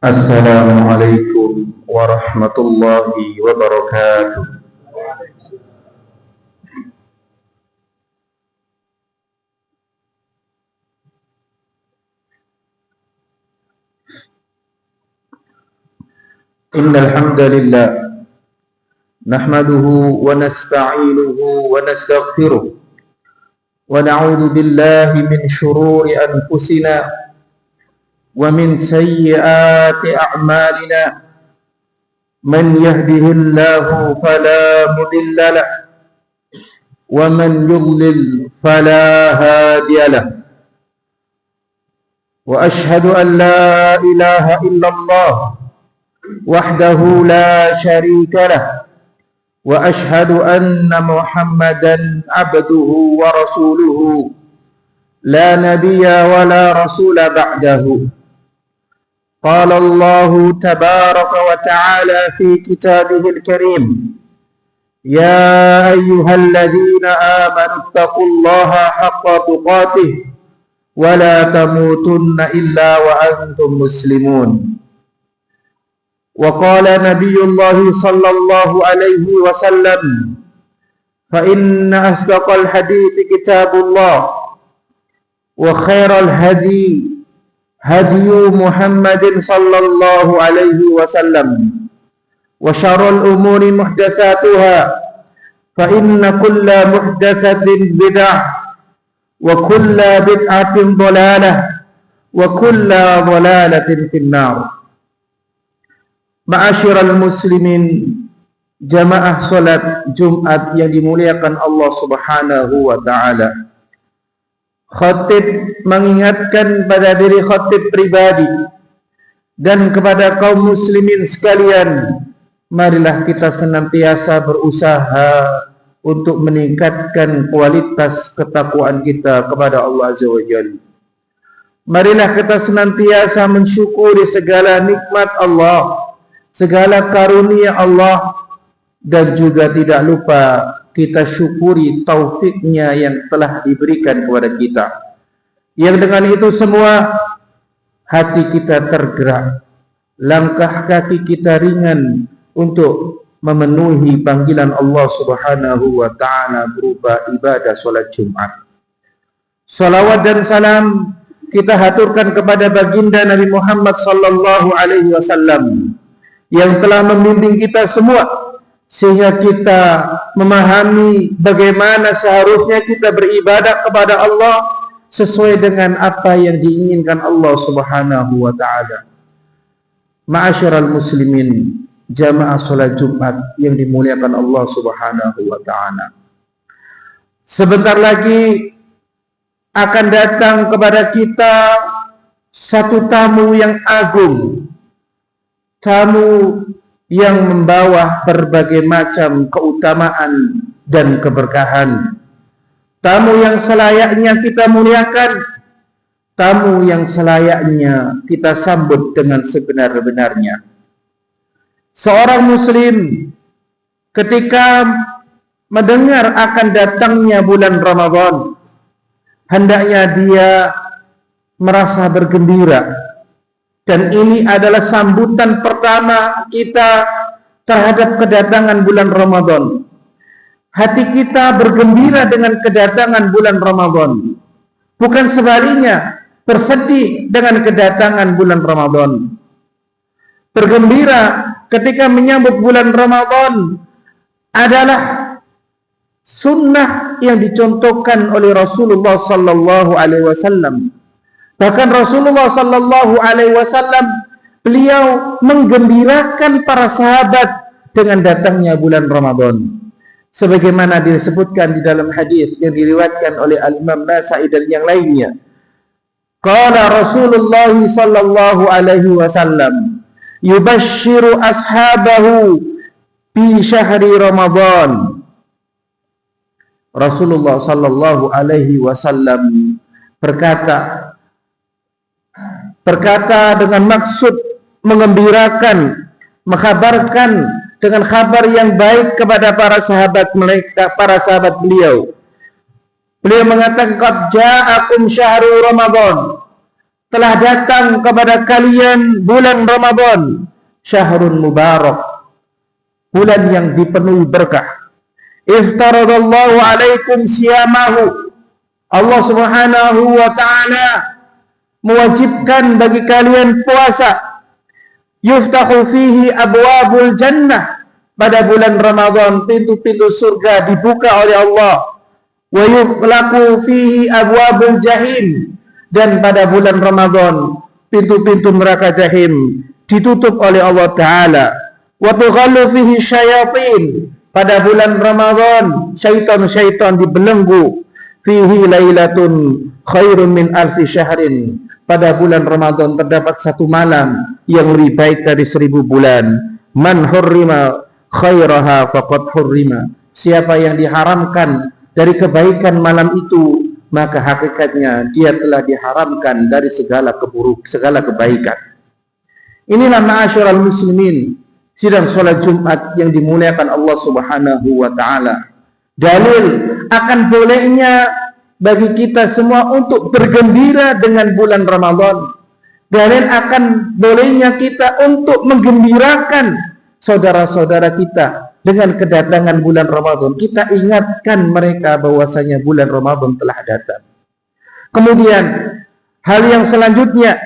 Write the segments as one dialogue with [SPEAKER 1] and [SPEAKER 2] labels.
[SPEAKER 1] Assalamualaikum warahmatullahi wabarakatuh. Innal hamdalillah nahmaduhu wa nasta'inuhu wa nastaghfiruh wa na'udzu billahi min shururi anfusina wa min sayyiati a'malina. Man yahdihillahu fala mudilla lahu wa man yudlil fala hadiya lahu. Wa ashhadu an la ilaha illallah wahdahu la syarika lah wa ashhadu anna Muhammadan abduhu wa rasuluhu la nabiyya wa la rasula ba'dahu. Qala Allahu tabaraka wa ta'ala fi kitabihil karim, ya ayyuhalladzina amanu taqullaha haqqa tuqatih wa la tamutunna illa wa antum muslimun. Wa qala nabiyullah sallallahu alaihi wasallam, fa inna asdaqal hadithi kitabullah wa khairal hadi hadiyu Muhammadin sallallahu alaihi wasallam wa syarrul umuri muhdatsatuha fa inna kulla muhdatsatin bid'ah wa kulla bid'atin dhalalah wa kulla dhalalatin finnar. Ma'asyiral muslimin, jamaah salat Jumat yang dimuliakan Allah Subhanahu wa taala. Khatib mengingatkan pada diri khatib pribadi dan kepada kaum muslimin sekalian, marilah kita senantiasa berusaha untuk meningkatkan kualitas ketakwaan kita kepada Allah Azza wa Jalla. Marilah kita senantiasa mensyukuri segala nikmat Allah, segala karunia Allah, dan juga tidak lupa kita syukuri taufiknya yang telah diberikan kepada kita. Yang dengan itu semua hati kita tergerak, langkah kaki kita ringan untuk memenuhi panggilan Allah Subhanahu wa ta'ala berupa ibadah salat Jumat. Salawat dan salam kita haturkan kepada baginda Nabi Muhammad sallallahu alaihi wasallam yang telah membimbing kita semua sehingga kita memahami bagaimana seharusnya kita beribadah kepada Allah sesuai dengan apa yang diinginkan Allah Subhanahu wa taala. Ma'asyiral muslimin, jamaah salat Jumat yang dimuliakan Allah Subhanahu wa taala. Sebentar lagi akan datang kepada kita satu tamu yang agung, tamu yang membawa berbagai macam keutamaan dan keberkahan, tamu yang selayaknya kita muliakan, tamu yang selayaknya kita sambut dengan sebenar-benarnya. Seorang muslim ketika mendengar akan datangnya bulan Ramadan, hendaknya dia merasa bergembira. Dan ini adalah sambutan pertama kita terhadap kedatangan bulan Ramadan. Hati kita bergembira dengan kedatangan bulan Ramadan, bukan sebaliknya bersedih dengan kedatangan bulan Ramadan. Bergembira ketika menyambut bulan Ramadan adalah sunnah yang dicontohkan oleh Rasulullah sallallahu alaihi wasallam. Bahkan Rasulullah sallallahu alaihi wasallam beliau menggembirakan para sahabat dengan datangnya bulan Ramadan. Sebagaimana disebutkan di dalam hadis yang diriwayatkan oleh Al-Imam Nasa'i dan yang lainnya. Qala Rasulullah sallallahu alaihi wasallam, yubashshiru ashabahu fi syahri Ramadan. Rasulullah sallallahu alaihi wasallam berkata dengan maksud mengembirakan, mengkabarkan dengan kabar yang baik kepada para sahabat mereka, para sahabat beliau. Beliau mengatakan, qad ja'akum syahrul Ramadan, telah datang kepada kalian bulan Ramadan, syahrun mubarak, bulan yang dipenuhi berkah. Iftaradallahu alaikum siyamahu. Allah Subhanahu wa ta'ala mewajibkan bagi kalian puasa. Yuftahu fihi abwabul jannah. Pada bulan Ramadan pintu-pintu surga dibuka oleh Allah. Wa yughlaqu fihi abwabul jahim. Dan pada bulan Ramadan pintu-pintu neraka jahim ditutup oleh Allah Ta'ala. Wa tughallu fihi syayatin. Pada bulan Ramadan syaitan-syaitan dibelenggu. Fihi lailatun khairun min alfi syahrin. Pada bulan Ramadan terdapat satu malam yang lebih baik dari 1000 bulan. Man hurrima khairaha faqad hurrima. Siapa yang diharamkan dari kebaikan malam itu, maka hakikatnya dia telah diharamkan dari segala kebaikan. Inilah ma'asyiral muslimin, sidang sholat Jumat yang dimuliakan Allah Subhanahu wa ta'ala. Dalil akan bolehnya bagi kita semua untuk bergembira dengan bulan Ramadan. Dalil akan bolehnya kita untuk menggembirakan saudara-saudara kita dengan kedatangan bulan Ramadan. Kita ingatkan mereka bahwasanya bulan Ramadan telah datang. Kemudian hal yang selanjutnya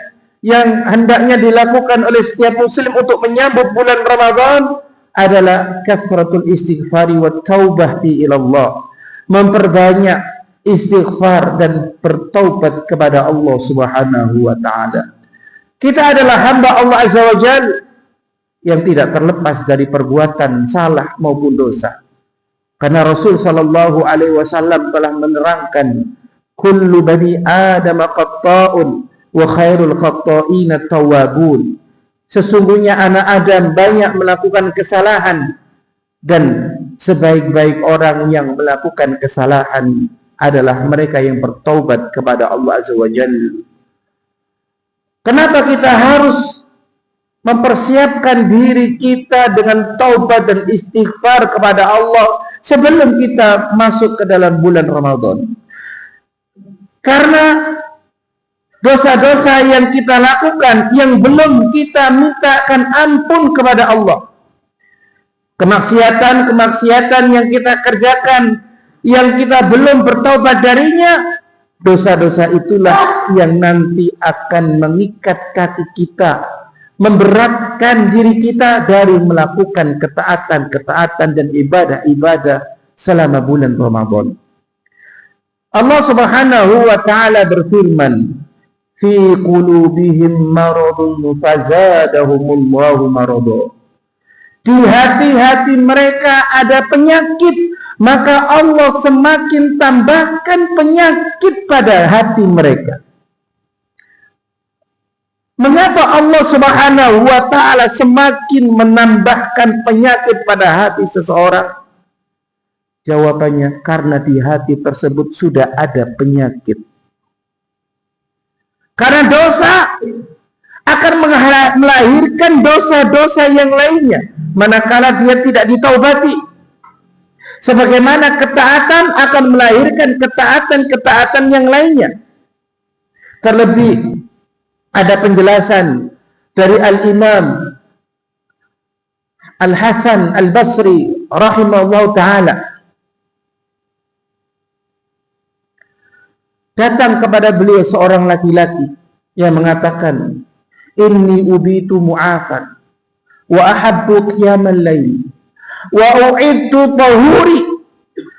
[SPEAKER 1] yang hendaknya dilakukan oleh setiap muslim untuk menyambut bulan Ramadan adalah kathratul istighfari wa taubati ilallah. Memperbanyak istighfar dan bertaubat kepada Allah Subhanahu wa ta'ala. Kita adalah hamba Allah Azza wa Jalla yang tidak terlepas dari perbuatan salah maupun dosa. Karena Rasul sallallahu alaihi wasallam telah menerangkan, kullu bani Adam qatta'un wa khairul qatta'ina tawwabun. Sesungguhnya anak Adam banyak melakukan kesalahan, dan sebaik-baik orang yang melakukan kesalahan adalah mereka yang bertaubat kepada Allah Azza wa Jalla. Kenapa kita harus mempersiapkan diri kita dengan taubat dan istighfar kepada Allah sebelum kita masuk ke dalam bulan Ramadan? Karena dosa-dosa yang kita lakukan yang belum kita mintakan ampun kepada Allah, kemaksiatan yang kita kerjakan yang kita belum bertaubat darinya, dosa-dosa itulah yang nanti akan mengikat kaki kita, memberatkan diri kita dari melakukan ketaatan dan ibadah-ibadah selama bulan Ramadan. Allah Subhanahu wa ta'ala berfirman, fi qulubihim maradun fazadahumullahu marada. Di hati-hati mereka ada penyakit, maka Allah semakin tambahkan penyakit pada hati mereka. Mengapa Allah Subhanahu wa ta'ala semakin menambahkan penyakit pada hati seseorang? Jawabannya, karena di hati tersebut sudah ada penyakit. Karena dosa akan melahirkan dosa-dosa yang lainnya manakala dia tidak ditaubati. Sebagaimana ketaatan akan melahirkan ketaatan-ketaatan yang lainnya. Terlebih ada penjelasan dari Al-Imam Al-Hasan Al-Basri rahimahullah ta'ala. Datang kepada beliau seorang laki-laki yang mengatakan, inni ubitu mu'afan wa ahabbu qiyamal lail wa u'idtu tahuri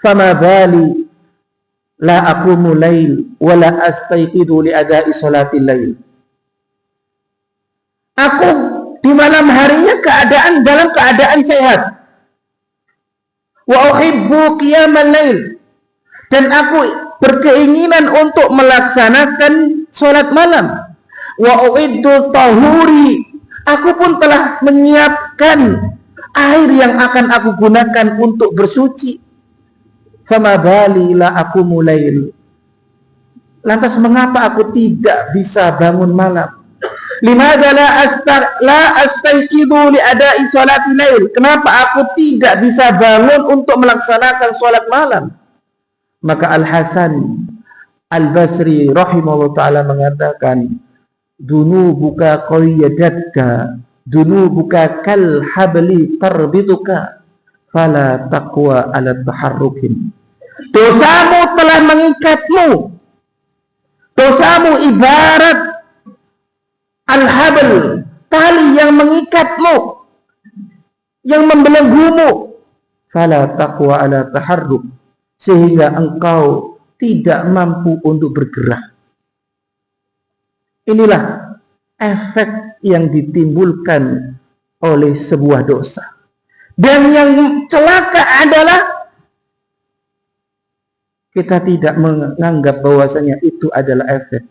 [SPEAKER 1] fama bali la aqumu lail wa la astayqidu li ada'i salatil lail. Aku di malam harinya dalam keadaan sehat. Wa uhibbu qiyamal lail, dan aku berkeinginan untuk melaksanakan sholat malam. Wa u'iddu tahuri, aku pun telah menyiapkan air yang akan aku gunakan untuk bersuci. Fama bali la aqumu lail, lantas mengapa aku tidak bisa bangun malam? Limadha la astayqidu li ada'i sholati lail, kenapa aku tidak bisa bangun untuk melaksanakan sholat malam? Maka Al-Hasan Al-Basri rahimahullah ta'ala mengatakan, dunubuka qayyadatka, dunubuka kal habli tarbituka, fala taqwa ala taharrukin. Dosamu telah mengikatmu. Dosamu ibarat al-habl, tali yang mengikatmu, yang membelenggumu. Fala taqwa ala taharruk, sehingga engkau tidak mampu untuk bergerak. Inilah efek yang ditimbulkan oleh sebuah dosa. Dan yang celaka adalah kita tidak menganggap bahwasanya itu adalah efek.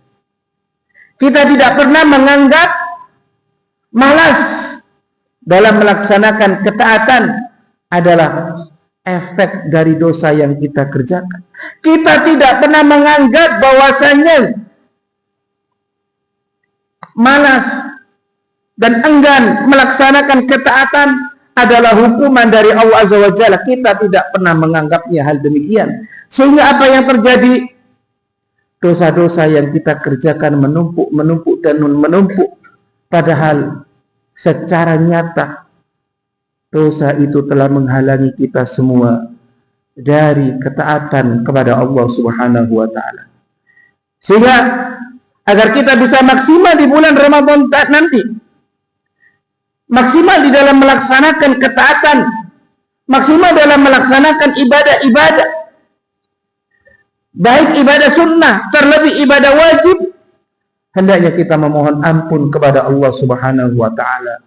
[SPEAKER 1] Kita tidak pernah menganggap malas dalam melaksanakan ketaatan adalah efek dari dosa yang kita kerjakan. Kita tidak pernah menganggap bahwasanya malas dan enggan melaksanakan ketaatan adalah hukuman dari Allah Azza wa Jalla. Kita tidak pernah menganggapnya hal demikian. Sehingga apa yang terjadi? Dosa-dosa yang kita kerjakan menumpuk dan menumpuk. Padahal secara nyata dosa itu telah menghalangi kita semua dari ketaatan kepada Allah Subhanahu wa taala. Sehingga agar kita bisa maksimal di bulan Ramadan nanti, maksimal di dalam melaksanakan ketaatan, maksimal dalam melaksanakan ibadah-ibadah, baik ibadah sunnah, terlebih ibadah wajib, hendaknya kita memohon ampun kepada Allah Subhanahu wa taala,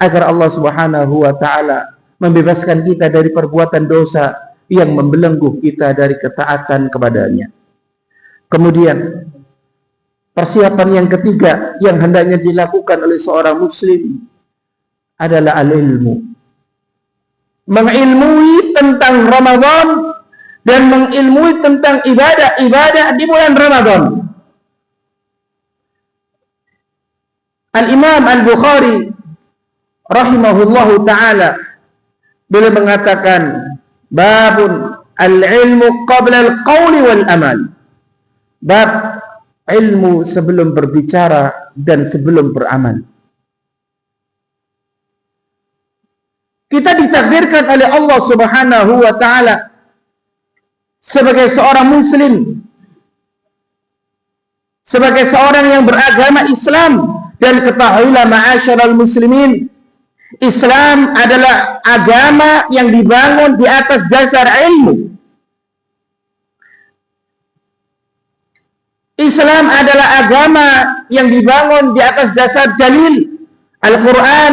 [SPEAKER 1] agar Allah Subhanahu wa taala membebaskan kita dari perbuatan dosa yang membelenggu kita dari ketaatan kepadanya. Kemudian persiapan yang ketiga yang hendaknya dilakukan oleh seorang muslim adalah al-ilmu. Mengilmui tentang Ramadan dan mengilmui tentang ibadah-ibadah di bulan Ramadan. Al-Imam Al-Bukhari rahimahullahu ta'ala beliau mengatakan, babun al-ilmu qabla al-qawli wal amal. Bab ilmu sebelum berbicara dan sebelum beramal. Kita ditakdirkan oleh Allah Subhanahu wa taala sebagai seorang muslim, sebagai seorang yang beragama Islam. Dan ketahuilah ma'asyiral muslimin, Islam adalah agama yang dibangun di atas dasar ilmu. Islam adalah agama yang dibangun di atas dasar dalil Al-Quran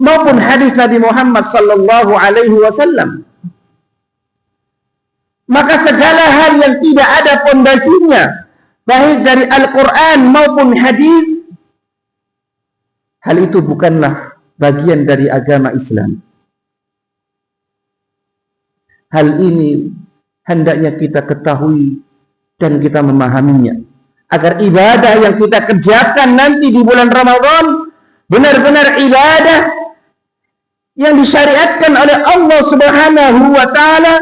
[SPEAKER 1] maupun hadis Nabi Muhammad sallallahu alaihi wasallam. Maka segala hal yang tidak ada pondasinya, baik dari Al-Quran maupun hadis, hal itu bukanlah bagian dari agama Islam. Hal ini hendaknya kita ketahui dan kita memahaminya, agar ibadah yang kita kerjakan nanti di bulan Ramadan benar-benar ibadah yang disyariatkan oleh Allah Subhanahu wa taala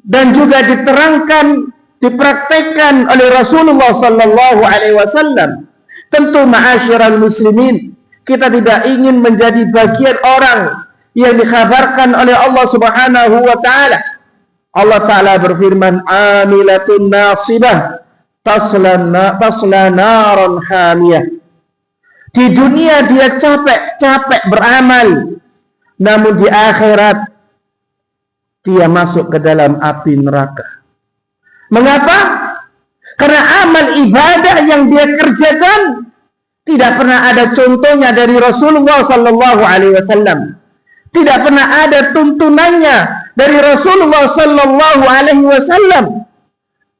[SPEAKER 1] dan juga diterangkan, dipraktekkan oleh Rasulullah sallallahu alaihi wasallam. Tentu ma'asyiral muslimin, kita tidak ingin menjadi bagian orang yang dikhabarkan oleh Allah Subhanahu wa taala. Allah taala berfirman, amilatun nasibah tasla naran hamiyah. Di dunia dia capek beramal, namun di akhirat dia masuk ke dalam api neraka. Mengapa? Karena amal ibadah yang dia kerjakan tidak pernah ada contohnya dari Rasulullah sallallahu alaihi wasallam. Tidak pernah ada tuntunannya dari Rasulullah sallallahu alaihi wasallam.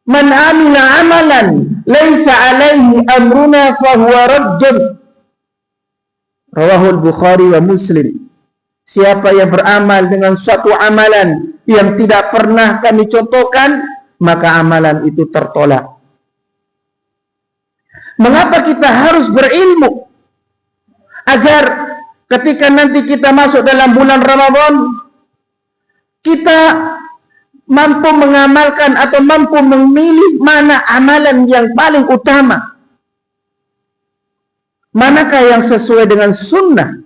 [SPEAKER 1] Man amila amalan laisa alaihi amruna fahuwa raddun. Rawahul Bukhari wa Muslim. Siapa yang beramal dengan suatu amalan yang tidak pernah kami contohkan, maka amalan itu tertolak. Mengapa kita harus berilmu? Agar ketika nanti kita masuk dalam bulan Ramadan, kita mampu mengamalkan atau mampu memilih mana amalan yang paling utama. Manakah yang sesuai dengan sunnah?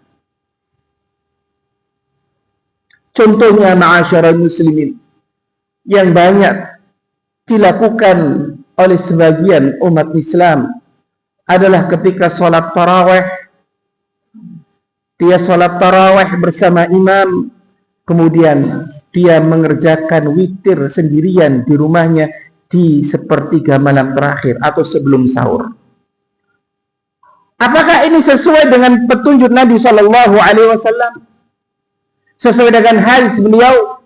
[SPEAKER 1] Contohnya ma'asyiral muslimin yang banyak dilakukan oleh sebagian umat Islam adalah ketika sholat tarawih, dia sholat tarawih bersama imam, kemudian dia mengerjakan witir sendirian di rumahnya di sepertiga malam terakhir atau sebelum sahur. Apakah ini sesuai dengan petunjuk Nabi Shallallahu Alaihi Wasallam? Sesuai dengan hadis beliau?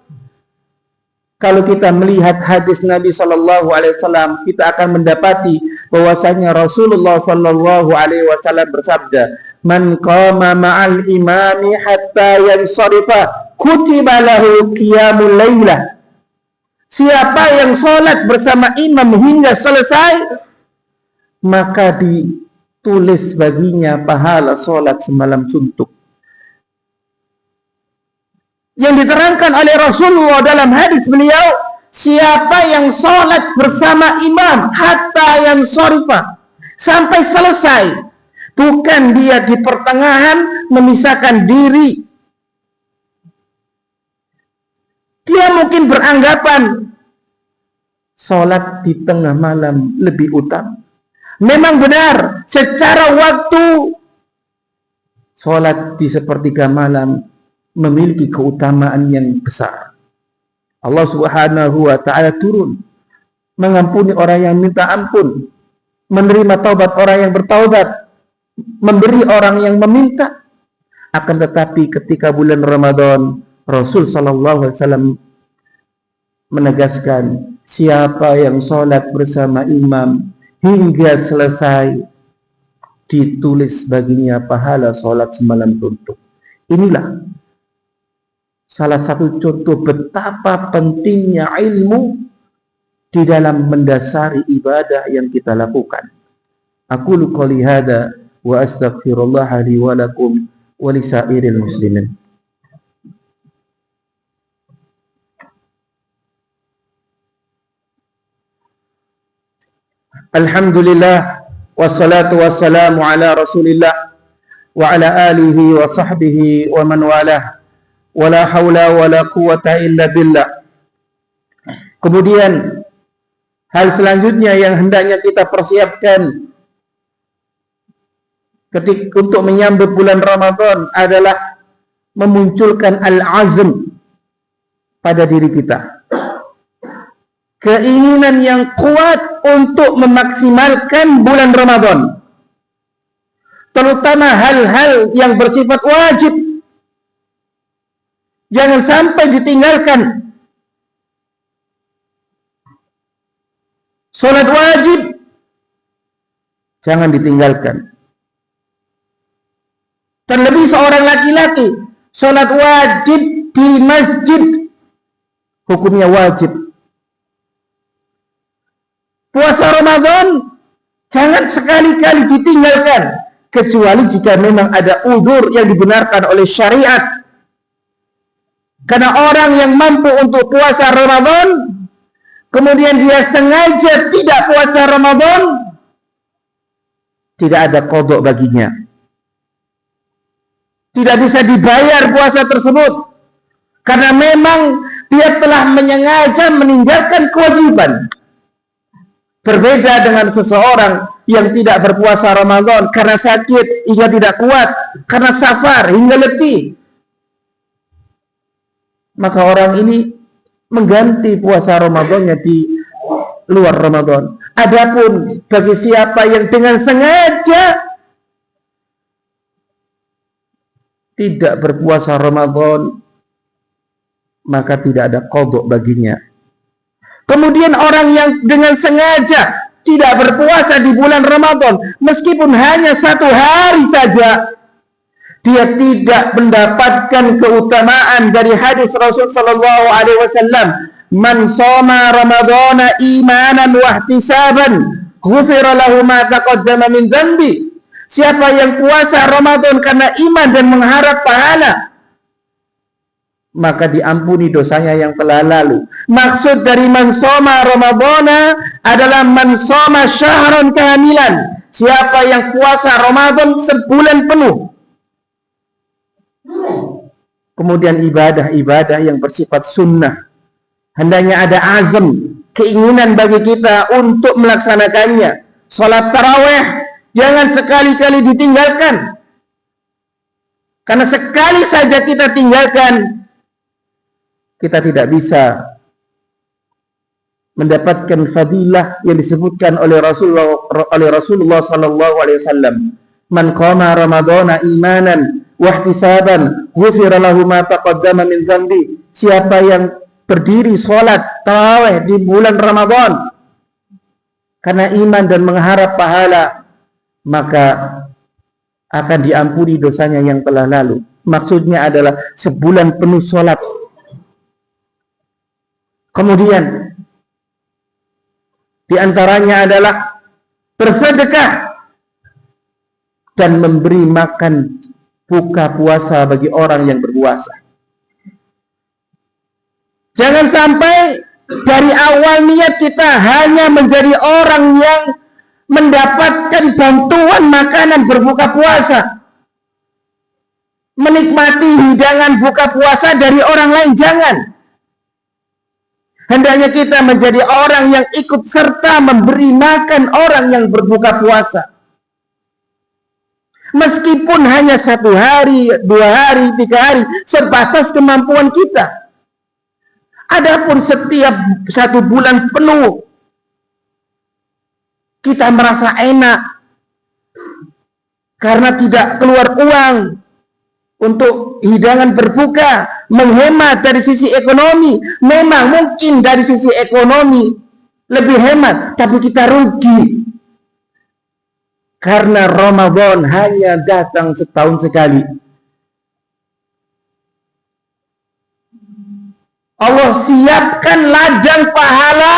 [SPEAKER 1] Kalau kita melihat hadis Nabi Shallallahu Alaihi Wasallam, kita akan mendapati bahwasanya Rasulullah Shallallahu Alaihi Wasallam bersabda, "Man qama ma'al imami hatta yansarifa, kutiba lahu qiyamul lailah." Siapa yang sholat bersama imam hingga selesai, maka ditulis baginya pahala sholat semalam suntuk. Yang diterangkan oleh Rasulullah dalam hadis beliau, siapa yang sholat bersama imam hatta yang shorifa, sampai selesai, bukan dia di pertengahan memisahkan diri. Dia mungkin beranggapan sholat di tengah malam lebih utama. Memang benar, secara waktu sholat di sepertiga malam memiliki keutamaan yang besar. Allah Subhanahu wa ta'ala turun mengampuni orang yang minta ampun, menerima taubat orang yang bertaubat, memberi orang yang meminta. Akan tetapi ketika bulan Ramadan, Rasul sallallahu alaihi wasallam menegaskan, siapa yang sholat bersama imam hingga selesai, ditulis baginya pahala sholat semalam suntuk. Inilah salah satu contoh betapa pentingnya ilmu di dalam mendasari ibadah yang kita lakukan. Aqulu qouli hadza wa astaghfirullah li wa lakum wa lisairil muslimin. Alhamdulillah wassalatu wassalamu ala Rasulillah wa ala alihi wa sahbihi wa man walah. Wala haula wala quwata illa billah. Kemudian hal selanjutnya yang hendaknya kita persiapkan ketika untuk menyambut bulan Ramadan adalah memunculkan al-azm pada diri kita. Keinginan yang kuat untuk memaksimalkan bulan Ramadan, terutama hal-hal yang bersifat wajib. Jangan sampai ditinggalkan. Salat wajib jangan ditinggalkan. Terlebih seorang laki-laki, salat wajib di masjid hukumnya wajib. Puasa Ramadan jangan sekali-kali ditinggalkan, kecuali jika memang ada udzur yang dibenarkan oleh syariat. Karena orang yang mampu untuk puasa Ramadan, kemudian dia sengaja tidak puasa Ramadan, tidak ada qadha baginya. Tidak bisa dibayar puasa tersebut, karena memang dia telah menyengaja meninggalkan kewajiban. Berbeda dengan seseorang yang tidak berpuasa Ramadan karena sakit hingga tidak kuat, karena safar hingga letih. Maka orang ini mengganti puasa Ramadannya di luar Ramadan. Adapun bagi siapa yang dengan sengaja tidak berpuasa Ramadan, maka tidak ada qadha baginya. Kemudian orang yang dengan sengaja tidak berpuasa di bulan Ramadan, meskipun hanya 1 hari saja, dia tidak mendapatkan keutamaan dari hadis Rasul sallallahu alaihi wasallam, "Man shoma ramadhana imanan wa ihtisaban, ghufira lahu ma taqaddama min dzambi." Siapa yang puasa Ramadan karena iman dan mengharap pahala, maka diampuni dosanya yang telah lalu. Maksud dari man shoma ramadhana adalah man shoma syahran kamilan. siapa yang puasa Ramadan sebulan penuh, kemudian ibadah-ibadah yang bersifat sunnah, hendaknya ada azam, keinginan bagi kita untuk melaksanakannya. Salat tarawih jangan sekali-kali ditinggalkan, karena sekali saja kita tinggalkan, kita tidak bisa mendapatkan fadilah yang disebutkan oleh Rasulullah sallallahu alaihi wasallam. Man qama ramadhana imanan wa ihtisaban ghufira lahu ma taqaddama min dzambi. Siapa yang berdiri salat tarawih di bulan Ramadan karena iman dan mengharap pahala, maka akan diampuni dosanya yang telah lalu. Maksudnya adalah sebulan penuh salat. Kemudian di antaranya adalah bersedekah dan memberi makan buka puasa bagi orang yang berpuasa. Jangan sampai dari awal niat kita hanya menjadi orang yang mendapatkan bantuan makanan berbuka puasa, menikmati hidangan buka puasa dari orang lain. Jangan. Hendaknya kita menjadi orang yang ikut serta memberi makan orang yang berbuka puasa. Meskipun hanya 1 hari, 2 hari, 3 hari, sebatas kemampuan kita. Adapun setiap 1 bulan penuh, kita merasa enak karena tidak keluar uang untuk hidangan berbuka, menghemat dari sisi ekonomi. Memang mungkin dari sisi ekonomi lebih hemat, tapi kita rugi karena Ramadan hanya datang setahun sekali. Allah siapkan ladang pahala,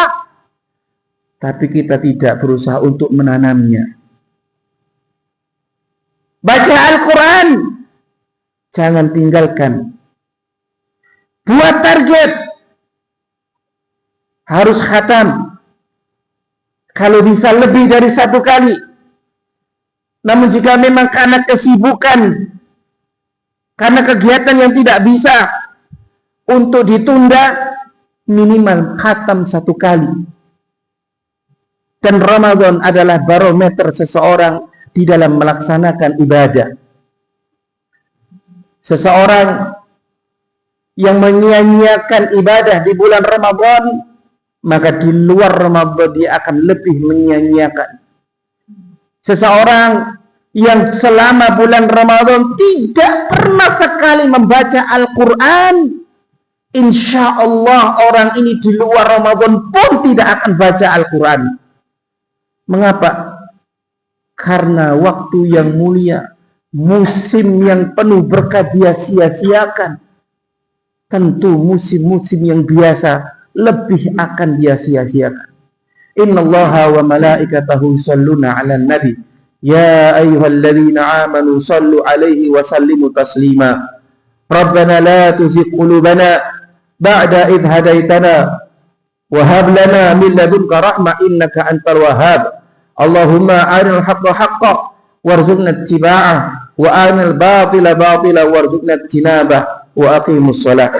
[SPEAKER 1] tapi kita tidak berusaha untuk menanamnya. Baca Al-Quran jangan tinggalkan. Buat target, harus khatam. Kalau bisa lebih dari 1 kali. Namun jika memang karena kesibukan, karena kegiatan yang tidak bisa untuk ditunda, minimal khatam 1 kali. Dan Ramadan adalah barometer seseorang di dalam melaksanakan ibadah. Seseorang yang menyia-nyiakan ibadah di bulan Ramadan, maka di luar Ramadan dia akan lebih menyia-nyiakan. Seseorang yang selama bulan Ramadan tidak pernah sekali membaca Al-Quran, insya Allah orang ini di luar Ramadan pun tidak akan baca Al-Quran. Mengapa? Karena waktu yang mulia, musim yang penuh berkah dia sia-siakan. Tentu musim-musim yang biasa lebih akan dia sia-siakan. Innallaha wa malaikatahu yusholluna 'alan nabi ya ayyuhalladzina amanu shallu 'alaihi wa sallimu taslima. Rabbana la tuzigh qulubana ba'da idh hadaitana wa hab lana min ladunka rahmah innaka antal wahhab. Allahumma arinal haqqa haqqan warzuqna ittiba'ah wa arinal batila batila warzuqna ijtinabah wa aqimus shalah.